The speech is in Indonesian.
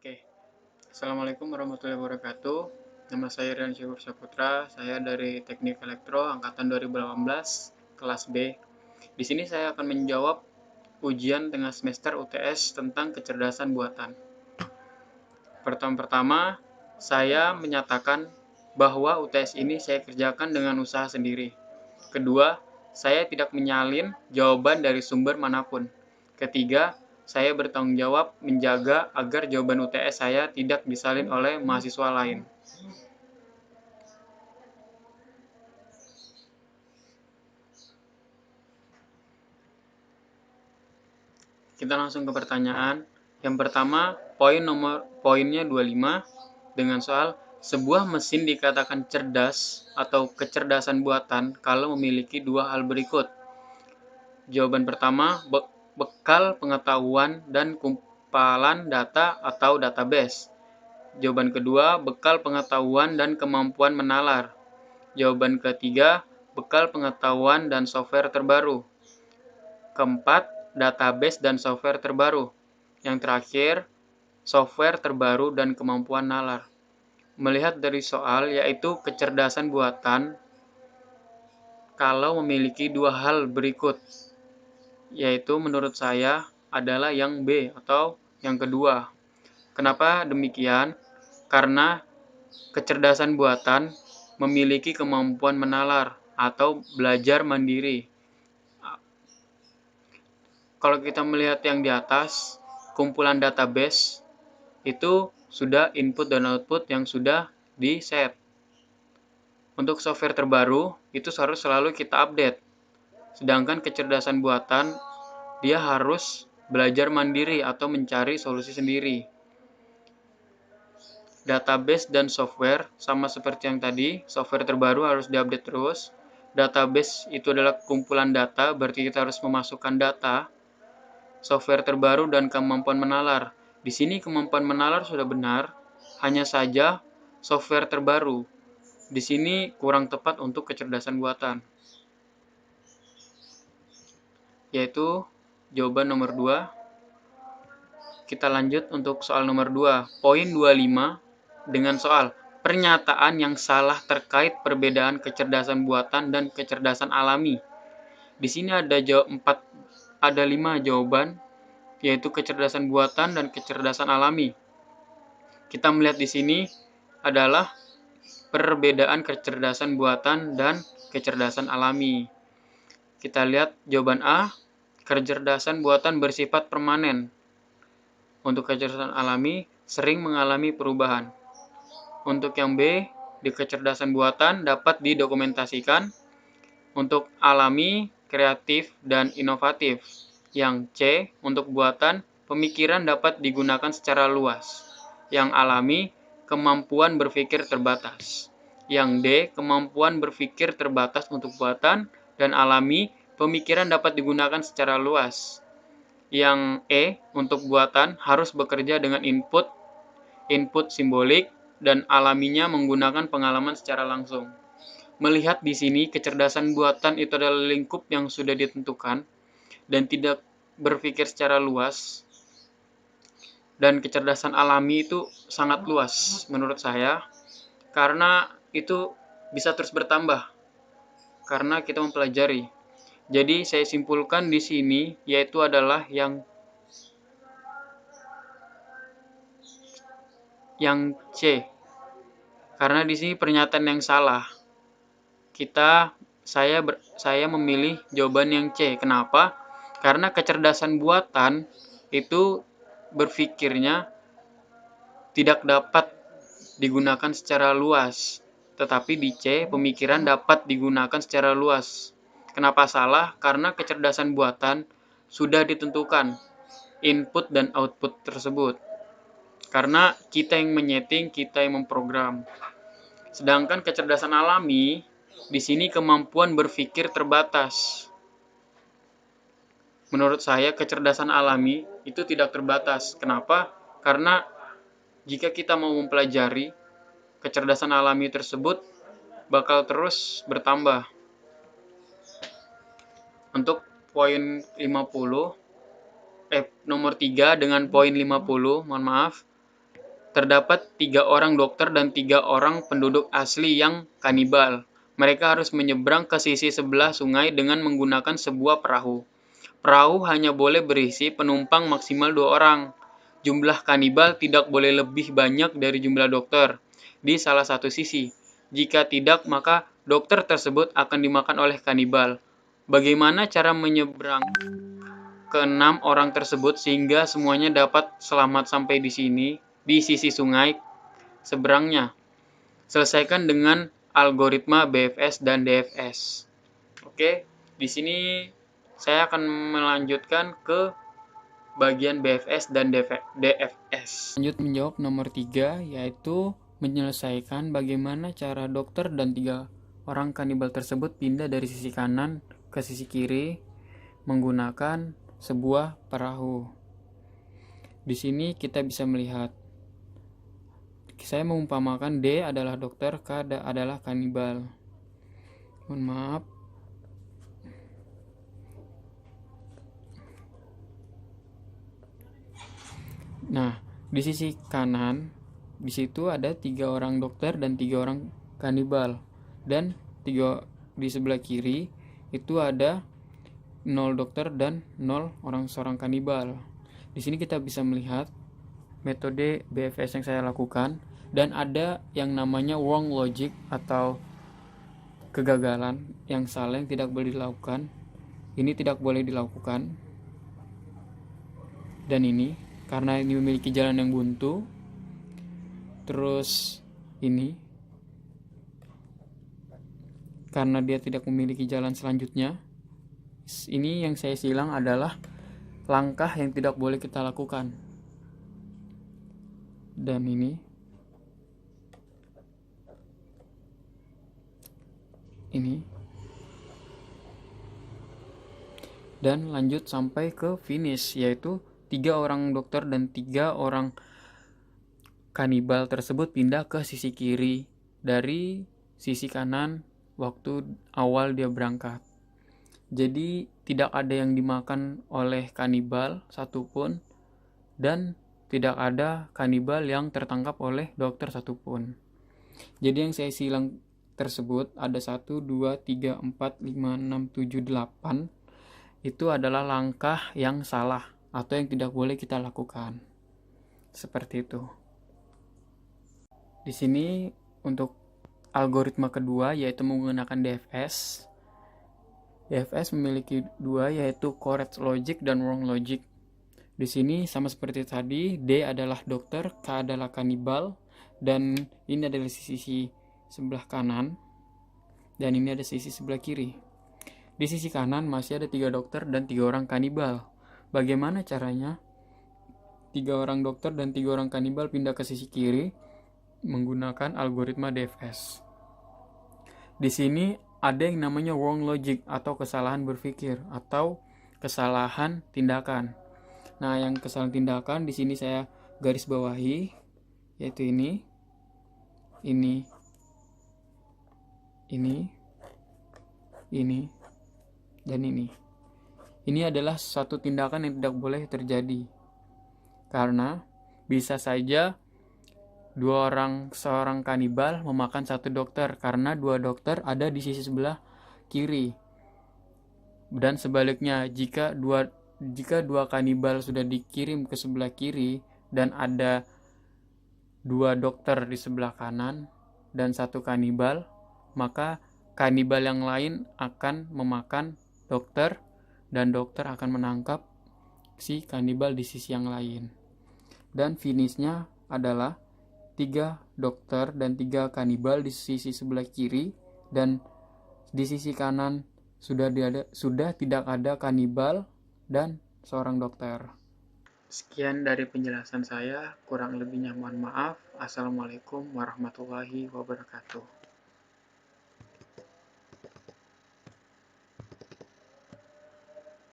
Oke, Assalamualaikum warahmatullahi wabarakatuh. Nama saya Rian Syukur Saputra, saya dari Teknik Elektro angkatan 2018, kelas B. Di sini saya akan menjawab ujian tengah semester UTS tentang kecerdasan buatan. Pertama-tama, saya menyatakan bahwa UTS ini saya kerjakan dengan usaha sendiri. Kedua, saya tidak menyalin jawaban dari sumber manapun. Ketiga, saya bertanggung jawab menjaga agar jawaban UTS saya tidak disalin oleh mahasiswa lain. Kita langsung ke pertanyaan. Yang pertama, poinnya 25 dengan soal sebuah mesin dikatakan cerdas atau kecerdasan buatan kalau memiliki dua hal berikut. Jawaban pertama, bekal pengetahuan dan kumpalan data atau database. Jawaban kedua, bekal pengetahuan dan kemampuan menalar. Jawaban ketiga, bekal pengetahuan dan software terbaru. Keempat, database dan software terbaru. Yang terakhir, software terbaru dan kemampuan nalar. Melihat dari soal, yaitu kecerdasan buatan kalau memiliki dua hal berikut, yaitu menurut saya adalah yang B atau yang kedua. Kenapa demikian? Karena kecerdasan buatan memiliki kemampuan menalar atau belajar mandiri. Kalau kita melihat yang di atas, kumpulan database itu sudah input dan output yang sudah di-set. Untuk software terbaru, itu harus selalu kita update. Sedangkan kecerdasan buatan, dia harus belajar mandiri atau mencari solusi sendiri. Database dan software sama seperti yang tadi, software terbaru harus diupdate terus. Database itu adalah kumpulan data, berarti kita harus memasukkan data. Software terbaru dan kemampuan menalar. Di sini kemampuan menalar sudah benar, hanya saja software terbaru. Di sini kurang tepat untuk kecerdasan buatan. Yaitu jawaban nomor 2. Kita lanjut untuk soal nomor 2. Poin 25 dengan soal pernyataan yang salah terkait perbedaan kecerdasan buatan dan kecerdasan alami. Di sini ada 5 jawaban, yaitu kecerdasan buatan dan kecerdasan alami. Kita melihat di sini adalah perbedaan kecerdasan buatan dan kecerdasan alami. Kita lihat jawaban A, kecerdasan buatan bersifat permanen. Untuk kecerdasan alami, sering mengalami perubahan. Untuk yang B, di kecerdasan buatan dapat didokumentasikan. Untuk alami, kreatif, dan inovatif. Yang C, untuk buatan, pemikiran dapat digunakan secara luas. Yang alami, kemampuan berpikir terbatas. Yang D, kemampuan berpikir terbatas untuk buatan, dan alami, pemikiran dapat digunakan secara luas. Yang E, untuk buatan, harus bekerja dengan input simbolik, dan alaminya menggunakan pengalaman secara langsung. Melihat di sini, kecerdasan buatan itu adalah lingkup yang sudah ditentukan dan tidak berpikir secara luas. Dan kecerdasan alami itu sangat luas menurut saya, karena itu bisa terus bertambah karena kita mempelajari. Jadi saya simpulkan di sini yaitu adalah yang C. Karena di sini pernyataan yang salah. Saya memilih jawaban yang C. Kenapa? Karena kecerdasan buatan itu berpikirnya tidak dapat digunakan secara luas. Tetapi di C, pemikiran dapat digunakan secara luas. Kenapa salah? Karena kecerdasan buatan sudah ditentukan input dan output tersebut. Karena kita yang menyeting, kita yang memprogram. Sedangkan kecerdasan alami, di sini kemampuan berpikir terbatas. Menurut saya, kecerdasan alami itu tidak terbatas. Kenapa? Karena jika kita mau mempelajari, kecerdasan alami tersebut bakal terus bertambah. Untuk poin 50, nomor 3 dengan poin 50, mohon maaf. Terdapat 3 orang dokter dan 3 orang penduduk asli yang kanibal. Mereka harus menyeberang ke sisi sebelah sungai dengan menggunakan sebuah perahu. Perahu hanya boleh berisi penumpang maksimal 2 orang. Jumlah kanibal tidak boleh lebih banyak dari jumlah dokter di salah satu sisi. Jika tidak, maka dokter tersebut akan dimakan oleh kanibal. Bagaimana cara menyeberang ke-6 orang tersebut sehingga semuanya dapat selamat sampai di sisi sungai seberangnya? Selesaikan dengan algoritma BFS dan DFS. Oke, di sini saya akan melanjutkan ke bagian BFS dan DFS. Lanjut menjawab nomor 3, yaitu menyelesaikan bagaimana cara dokter dan 3 orang kanibal tersebut pindah dari sisi kanan ke sisi kiri menggunakan sebuah perahu. Di sini kita bisa melihat, saya mengumpamakan D adalah dokter, K adalah kanibal. Mohon maaf. Nah, di sisi kanan, di situ ada 3 orang dokter dan 3 orang kanibal. Dan di sebelah kiri itu ada 0 dokter dan 0 seorang kanibal. Di sini kita bisa melihat metode BFS yang saya lakukan, dan ada yang namanya wrong logic atau kegagalan yang salah yang tidak boleh dilakukan. Ini tidak boleh dilakukan. Dan ini karena ini memiliki jalan yang buntu. Terus ini karena dia tidak memiliki jalan selanjutnya. Ini yang saya silang adalah langkah yang tidak boleh kita lakukan. Dan ini dan lanjut sampai ke finish, yaitu 3 orang dokter dan 3 orang kanibal tersebut pindah ke sisi kiri dari sisi kanan waktu awal dia berangkat. Jadi tidak ada yang dimakan oleh kanibal satupun, dan tidak ada kanibal yang tertangkap oleh dokter satupun. Jadi yang saya silang tersebut ada 1, 2, 3, 4, 5, 6, 7, 8. Itu adalah langkah yang salah atau yang tidak boleh kita lakukan. Seperti itu. Di sini untuk algoritma kedua yaitu menggunakan DFS. DFS memiliki 2, yaitu correct logic dan wrong logic. Di sini sama seperti tadi, D adalah dokter, K adalah kanibal, dan ini adalah sisi sebelah kanan, dan ini ada sisi sebelah kiri. Di sisi kanan masih ada 3 dokter dan 3 orang kanibal. Bagaimana caranya 3 orang dokter dan 3 orang kanibal pindah ke sisi kiri menggunakan algoritma DFS? Di sini ada yang namanya wrong logic atau kesalahan berpikir atau kesalahan tindakan. Nah, yang kesalahan tindakan di sini saya garis bawahi, yaitu ini, dan ini. Ini adalah satu tindakan yang tidak boleh terjadi, karena bisa saja seorang kanibal memakan 1 dokter karena 2 dokter ada di sisi sebelah kiri. Dan sebaliknya, jika dua kanibal sudah dikirim ke sebelah kiri dan ada 2 dokter di sebelah kanan dan 1 kanibal, maka kanibal yang lain akan memakan dokter dan dokter akan menangkap si kanibal di sisi yang lain. Dan finishnya adalah 3 dokter dan 3 kanibal di sisi sebelah kiri, dan di sisi kanan sudah tidak ada kanibal dan seorang dokter. Sekian dari penjelasan saya, kurang lebihnya mohon maaf. Assalamualaikum warahmatullahi wabarakatuh.